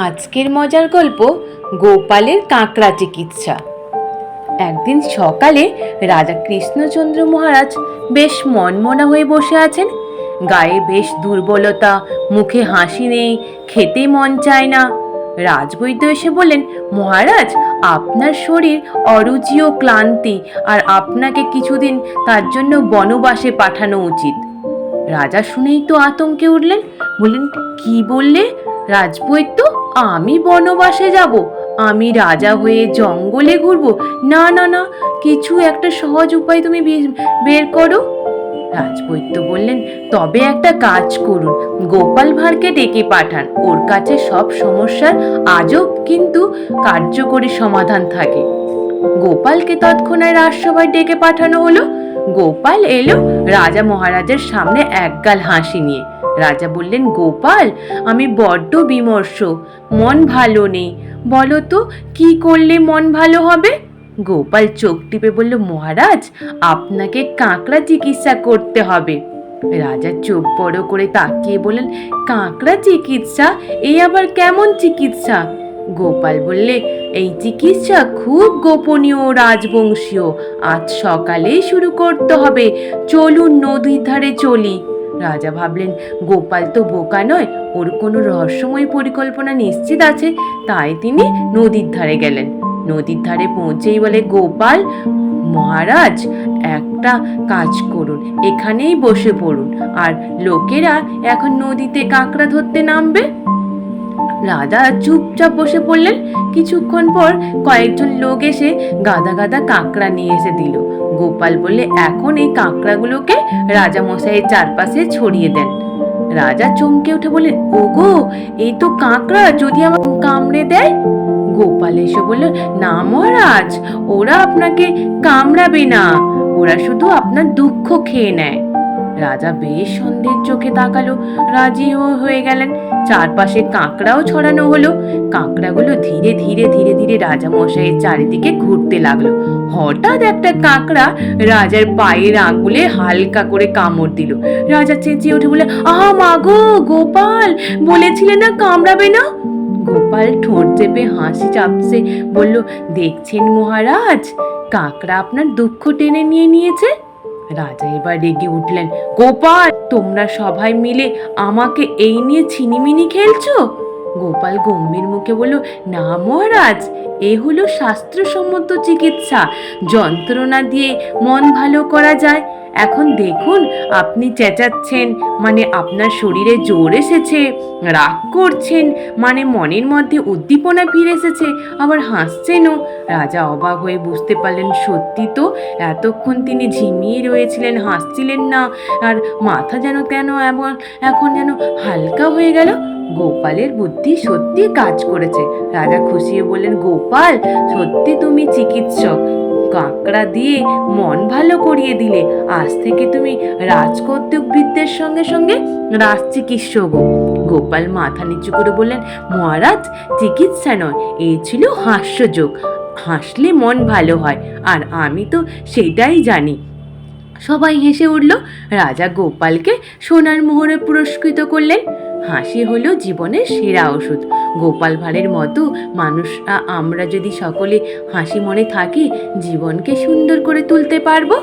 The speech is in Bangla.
আজকের মজার গল্প গোপালের কাঁকড়া চিকিৎসা। একদিন সকালে রাজা কৃষ্ণচন্দ্র মহারাজ বেশ মনমনা হয়ে বসে আছেন। গায়ে বেশ দুর্বলতা, মুখে হাসি নেই, খেতে মন চায় না। রাজবৈদ্য এসে বললেন, মহারাজ, আপনার শরীর অরুচি ও ক্লান্তি, আর আপনাকে কিছুদিন তার জন্য বনবাসে পাঠানো উচিত। রাজা শুনেই তো আতঙ্কে উঠলেন, বললেন, কি বললে রাজবৈদ্য? আমি বনবাসে যাব? আমি রাজা হয়ে জঙ্গলে ঘুরবো? না না না, কিছু একটা সহজ উপায় তুমি বের করো। রাজবৈদ্য বললেন, তবে একটা কাজ করুন, গোপাল ভাঁড়কে ডেকে পাঠান। ওর কাছে সব সমস্যার আজব কিন্তু কার্যকরী সমাধান থাকে। গোপালকে তৎক্ষণাৎ রাজসভায় ডেকে পাঠানো হলো। গোপাল এলো রাজা মহারাজের সামনে একগাল হাসি নিয়ে। রাজা বললেন, গোপাল, আমি বড্ড বিমর্ষ, মন ভালো নেই। বলো তো, কি করলে মন ভালো হবে? গোপাল চোখ টিপে বলল, মহারাজ, আপনাকে কাঁকড়া চিকিৎসা করতে হবে। রাজা চোখ বড় করে তাকিয়ে বললেন, কাঁকড়া চিকিৎসা? এই আবার কেমন চিকিৎসা? গোপাল বললে, এই চিকিৎসা খুব গোপনীয় ও রাজবংশীয়। আজ সকালেই শুরু করতে হবে। চলুন, নদীর ধারে চলি। রাজা ভাবলেন, গোপাল তো বোকা নয়, ওর কোনো রহস্যময় পরিকল্পনা নিশ্চিত আছে। তাই তিনি নদীর ধারে গেলেন। নদীর ধারে পৌঁছেই বলে, গোপাল মহারাজ, একটা কাজ করুন, এখানেই বসে পড়ুন, আর লোকেরা এখন নদীতে কাঁকড়া ধরতে নামবে। রাজা চুপচাপ বসে পড়লেন। কিছুক্ষণ পর কয়েকজন লোক এসে গাদা গাদা কাঁকড়া নিয়ে এসে দিল। গোপাল বললে, এখন এই কাঁকড়াগুলোকে রাজা মশাইয়ের চারপাশে ছড়িয়ে দেন। রাজা চমকে উঠে বললেন, ওগো, এই তো কাঁকড়া, যদি আমার কামড়ে দেয়? গোপাল এসে বলল, না মহারাজ, ওরা আপনাকে কামড়াবে না, ওরা শুধু আপনার দুঃখ খেয়ে নেয়। রাজা বেশ সন্দেহের চোখে তাকালো, রাজি হয়ে গেলেন। চারপাশে কাঁকড়াও ছড়ানো হলো। কাঁকড়াগুলো ধীরে ধীরে ধীরে ধীরে রাজা মশাইয়ের চারিদিকে ঘুরতে লাগলো। হঠাৎ একটা কাঁকড়া রাজার পায়ের আঙুলে হালকা করে কামড় দিল। রাজা চেঁচিয়ে উঠে বলে, আহা মাগো, গোপাল, বলেছিলে না কামড়াবে না? গোপাল ঠোঁট চেপে হাসি চাপছে বলল, দেখছেন মহারাজ, কাঁকড়া আপনার দুঃখ টেনে নিয়ে নিয়েছে। রাজা এবার রেগে উঠলেন, গোপাল, তোমরা সবাই মিলে আমাকে এই নিয়ে ছিনিমিনি খেলছো? গোপাল গম্ভীর মুখে বলল, না মহারাজ, এ হলো শাস্ত্রসম্মত চিকিৎসা। যন্ত্রণা দিয়ে মন ভালো করা যায়। এখন দেখুন, আপনি চেঁচাচ্ছেন, মানে আপনার শরীরে জোর এসেছে। রাগ করছেন, মানে মনের মধ্যে উদ্দীপনা ফিরে এসেছে। আবার হাসছেনও। রাজা অবাক হয়ে বুঝতে পারলেন, সত্যি তো, এতক্ষণ তিনি ঝিমিয়ে রয়েছিলেন, হাসছিলেন না, আর মাথা যেন কেন এখন যেন হালকা হয়ে গেল। গোপালের বুদ্ধি সত্যি কাজ করেছে। রাজা খুশি হয়ে বললেন, গোপাল, সত্যি তুমি চিকিৎসক। কাঁকড়া দিয়ে মন ভালো করিয়ে দিলে। আজ থেকে তুমি রাজকৌতুকবিদদের সঙ্গে সঙ্গে রাজ চিকিৎসক। গোপাল মাথা নিচু করে বললেন, মহারাজ, চিকিৎসা নয়, এ ছিল হাস্যযোগ। হাসলে মন ভালো হয়, আর আমি তো সেটাই জানি। সবাই হেসে উঠল। রাজা গোপালকে সোনার মোহরে পুরস্কৃত করলেন। হাসি হলো জীবনের সেরা ওষুধ। গোপাল ভাঁড়ের মতো মানুষরা আমরা যদি সকলে হাসি মনে থাকি, জীবনকে সুন্দর করে তুলতে পারবো।